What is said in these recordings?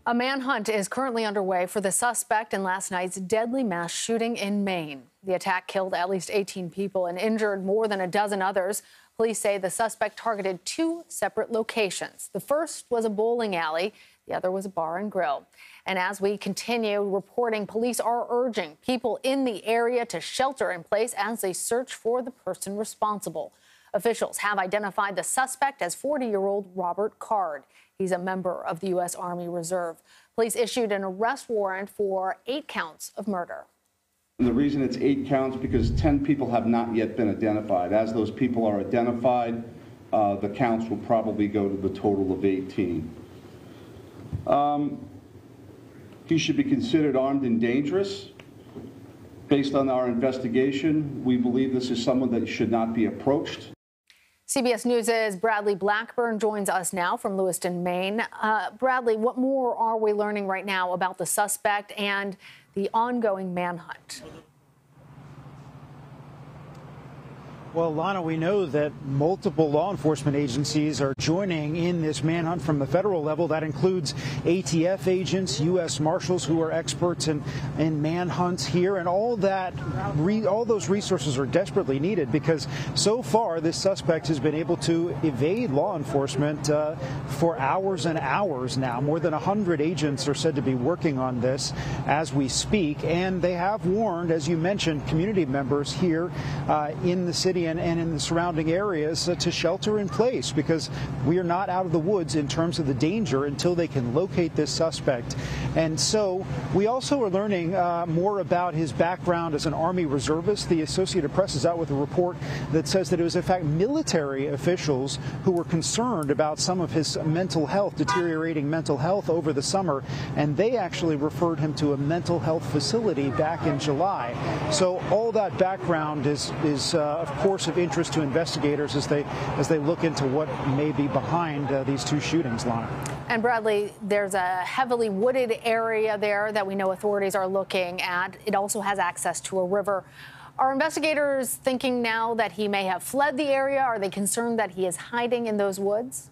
A manhunt is currently underway for the suspect in last night's deadly mass shooting in Maine. The attack killed at least 18 people and injured more than a dozen others. Police say the suspect targeted two separate locations. The first was a bowling alley. The other was a bar and grill. And as we continue reporting, police are urging people in the area to shelter in place as they search for the person responsible. Officials have identified the suspect as 40-year-old Robert Card. He's a member of the U.S. Army Reserve. Police issued an arrest warrant for 8 counts of murder. And the reason it's 8 counts because 10 people have not yet been identified. As those people are identified, the counts will probably go to the total of 18. He should be considered armed and dangerous. Based on our investigation, we believe this is someone that should not be approached. CBS News' Bradley Blackburn joins us now from Lewiston, Maine. Bradley, what more are we learning right now about the suspect and the ongoing manhunt? Well, Lana, we know that multiple law enforcement agencies are joining in this manhunt from the federal level. That includes ATF agents, U.S. Marshals who are experts in manhunts here, and all those resources are desperately needed because so far this suspect has been able to evade law enforcement for hours and hours now. More than 100 agents are said to be working on this as we speak, and they have warned, as you mentioned, community members here in the city and in the surrounding areas to shelter in place because we are not out of the woods in terms of the danger until they can locate this suspect. And so we also are learning more about his background as an Army reservist. The Associated Press is out with a report that says that it was in fact military officials who were concerned about some of his mental health, deteriorating mental health over the summer, and they actually referred him to a mental health facility back in July. So all that background is of course of interest to investigators as they look into what may be behind these two shootings, Lana. And Bradley, there's a heavily wooded area there that we know authorities are looking at. It also has access to a river. Are investigators thinking now that he may have fled the area? Are they concerned that he is hiding in those woods?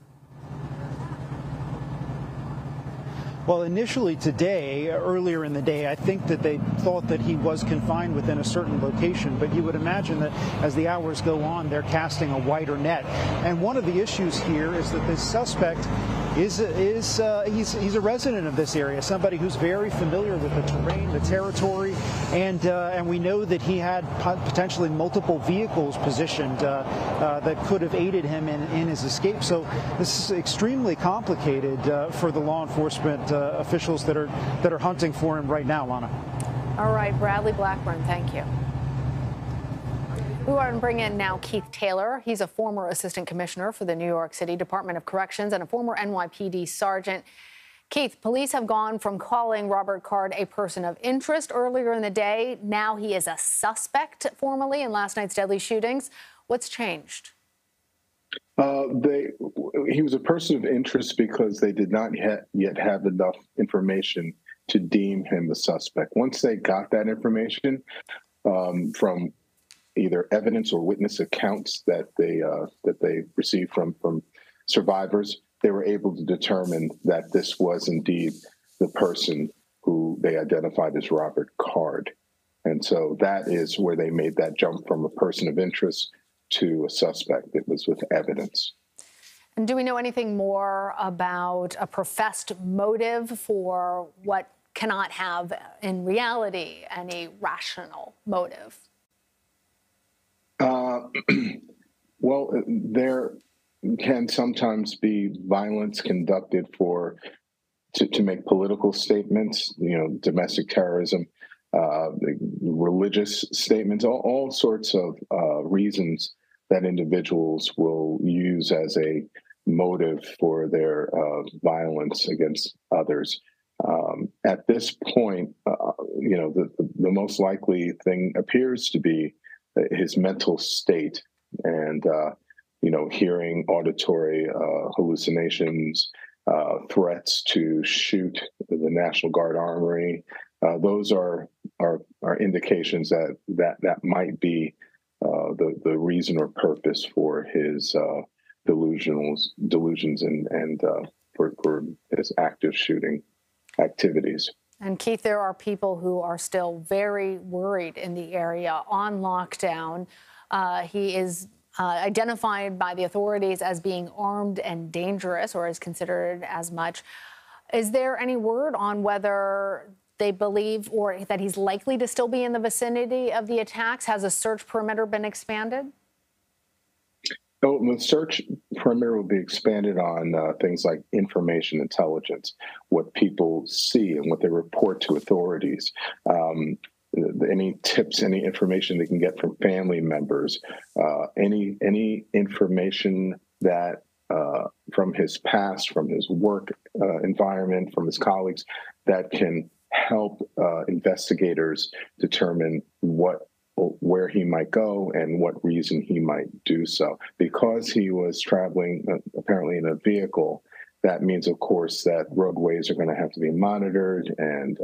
Well, initially today, earlier in the day, I think that they thought that he was confined within a certain location. But you would imagine that as the hours go on, they're casting a wider net. And one of the issues here is that this suspect he's a resident of this area, somebody who's very familiar with the terrain, the territory, and we know that he had potentially multiple vehicles positioned that could have aided him in his escape. So this is extremely complicated for the law enforcement officials that are hunting for him right now, Lana. All right, Bradley Blackburn, thank you. We want to bring in now Keith Taylor. He's a former assistant commissioner for the New York City Department of Corrections and a former NYPD sergeant. Keith, police have gone from calling Robert Card a person of interest earlier in the day. Now he is a suspect formally in last night's deadly shootings. What's changed? He was a person of interest because they did not yet have enough information to deem him a suspect. Once they got that information from either evidence or witness accounts that they received from survivors, they were able to determine that this was indeed the person who they identified as Robert Card. And so that is where they made that jump from a person of interest to a suspect. It was with evidence. And do we know anything more about a professed motive for what cannot have in reality any rational motive? Well, there can sometimes be violence conducted to make political statements, domestic terrorism, religious statements, all sorts of reasons that individuals will use as a motive for their violence against others. At this point, the most likely thing appears to be his mental state and, hearing auditory hallucinations, threats to shoot the National Guard Armory. Those are indications that might be the reason or purpose for his delusions and for his active shooting. activities. And Keith, there are people who are still very worried in the area on lockdown. He is identified by the authorities as being armed and dangerous, or is considered as much. Is there any word on whether they believe or that he's likely to still be in the vicinity of the attacks? Has a search perimeter been expanded? So the search perimeter will be expanded on things like information intelligence, what people see and what they report to authorities, any tips, any information they can get from family members, any information that from his past, from his work environment, from his colleagues, that can help investigators determine where he might go and what reason he might do so. Because he was traveling apparently in a vehicle, that means, of course, that roadways are going to have to be monitored and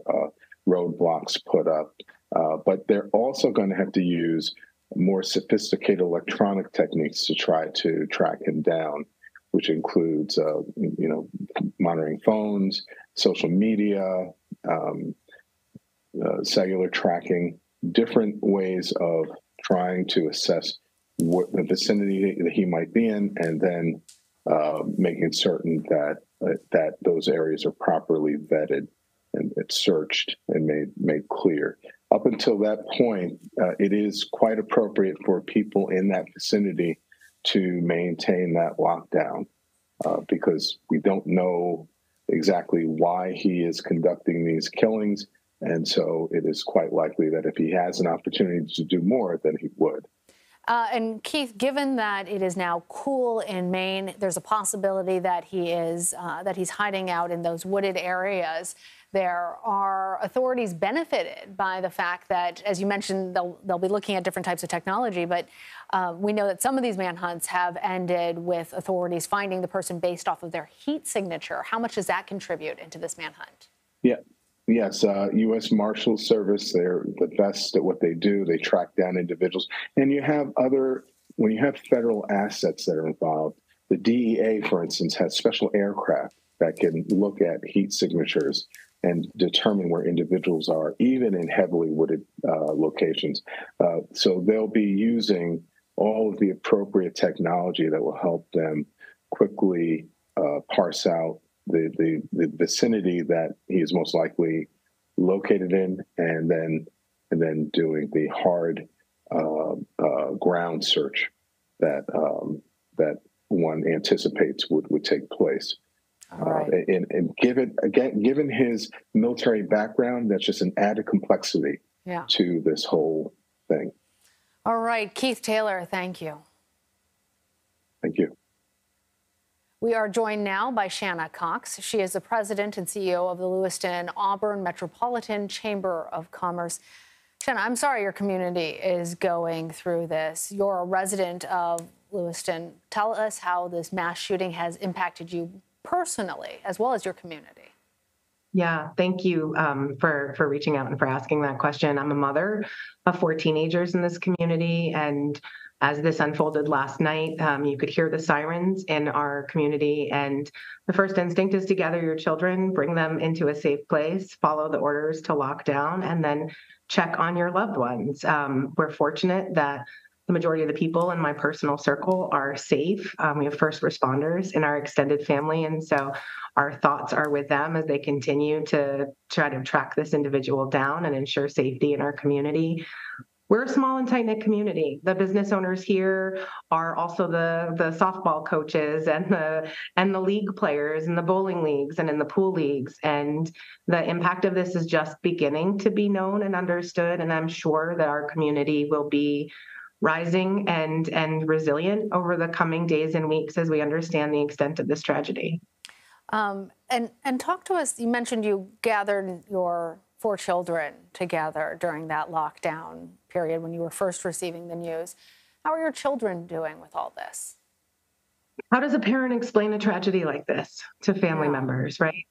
roadblocks put up. But they're also going to have to use more sophisticated electronic techniques to try to track him down, which includes, monitoring phones, social media, cellular tracking, different ways of trying to assess what the vicinity that he might be in, and then making certain that those areas are properly vetted and searched and made clear. Up until that point, it is quite appropriate for people in that vicinity to maintain that lockdown because we don't know exactly why he is conducting these killings. And so it is quite likely that if he has an opportunity to do more, then he would. And Keith, given that it is now cool in Maine, there's a possibility that he's hiding out in those wooded areas. There are authorities benefited by the fact that, as you mentioned, they'll be looking at different types of technology. But we know that some of these manhunts have ended with authorities finding the person based off of their heat signature. How much does that contribute into this manhunt? Yeah. Yes, U.S. Marshal Service, they're the best at what they do. They track down individuals. And when you have federal assets that are involved, the DEA, for instance, has special aircraft that can look at heat signatures and determine where individuals are, even in heavily wooded locations. So they'll be using all of the appropriate technology that will help them quickly parse out the vicinity that he is most likely located in, and then doing the hard ground search that one anticipates would take place. Right. And given his military background, that's just an added complexity to this whole thing. All right, Keith Taylor, thank you. Thank you. We are joined now by Shanna Cox. She is the president and CEO of the Lewiston Auburn Metropolitan Chamber of Commerce. Shanna, I'm sorry your community is going through this. You're a resident of Lewiston. Tell us how this mass shooting has impacted you personally, as well as your community. Yeah, thank you for reaching out and for asking that question. I'm a mother of 4 teenagers in this community, and as this unfolded last night, you could hear the sirens in our community, and the first instinct is to gather your children, bring them into a safe place, follow the orders to lock down, and then check on your loved ones. We're fortunate that the majority of the people in my personal circle are safe. We have first responders in our extended family, and so our thoughts are with them as they continue to try to track this individual down and ensure safety in our community. We're a small and tight-knit community. The business owners here are also the softball coaches and the league players in the bowling leagues and in the pool leagues. And the impact of this is just beginning to be known and understood. And I'm sure that our community will be rising and resilient over the coming days and weeks as we understand the extent of this tragedy. And talk to us. You mentioned you gathered your 4 children together during that lockdown period when you were first receiving the news. How are your children doing with all this? How does a parent explain a tragedy like this to family members, right?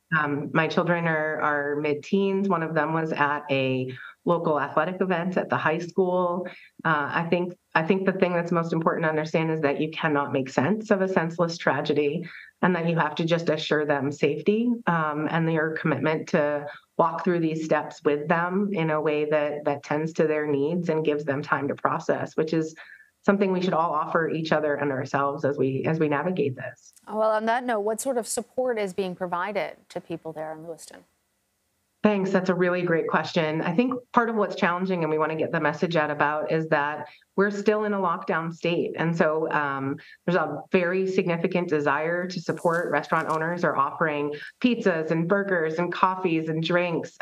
My children are mid-teens. One of them was at a local athletic event at the high school. I think I think the thing that's most important to understand is that you cannot make sense of a senseless tragedy, and that you have to just assure them safety, and your commitment to walk through these steps with them in a way that tends to their needs and gives them time to process, which is something we should all offer each other and ourselves as we navigate this. Well, on that note, what sort of support is being provided to people there in Lewiston? Thanks. That's a really great question. I think part of what's challenging and we want to get the message out about is that we're still in a lockdown state. And so there's a very significant desire to support. Restaurant owners are offering pizzas and burgers and coffees and drinks.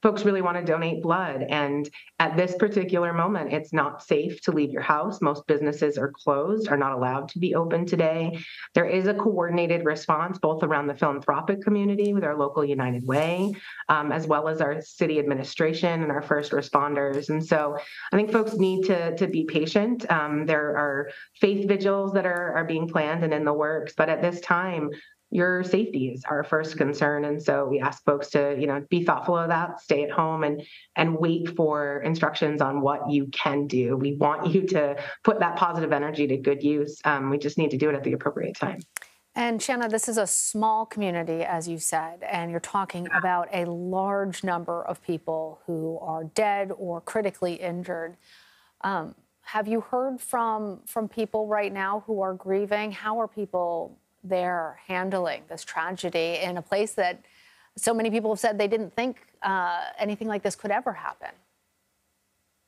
Folks really want to donate blood. And at this particular moment, it's not safe to leave your house. Most businesses are closed, are not allowed to be open today. There is a coordinated response both around the philanthropic community with our local United Way, as well as our city administration and our first responders. And so I think folks need to be patient. There are faith vigils that are being planned and in the works, but at this time, your safety is our first concern. And so we ask folks to, be thoughtful of that, stay at home and wait for instructions on what you can do. We want you to put that positive energy to good use. We just need to do it at the appropriate time. And Shanna, this is a small community, as you said, and you're talking about a large number of people who are dead or critically injured. Have you heard from people right now who are grieving? How are people there handling this tragedy in a place that so many people have said they didn't think anything like this could ever happen?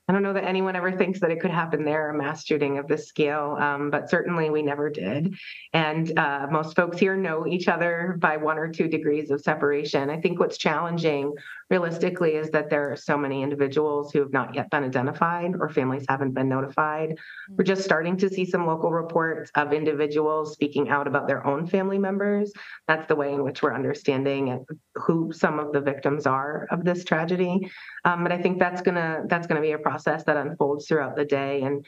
I don't know that anyone ever thinks that it could happen there, a mass shooting of this scale, but certainly we never did. And most folks here know each other by 1 or 2 degrees of separation. I think what's challenging realistically is that there are so many individuals who have not yet been identified or families haven't been notified. We're just starting to see some local reports of individuals speaking out about their own family members. That's the way in which we're understanding who some of the victims are of this tragedy. But I think that's gonna be a process that unfolds throughout the day. And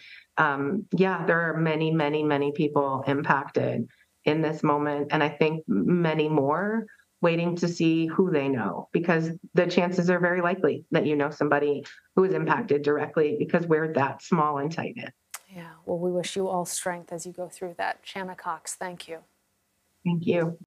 there are many, many, many people impacted in this moment. And I think many more waiting to see who they know, because the chances are very likely that you know somebody who is impacted directly because we're that small and tight-knit. Yeah, well, we wish you all strength as you go through that. Shana Cox, thank you. Thank you.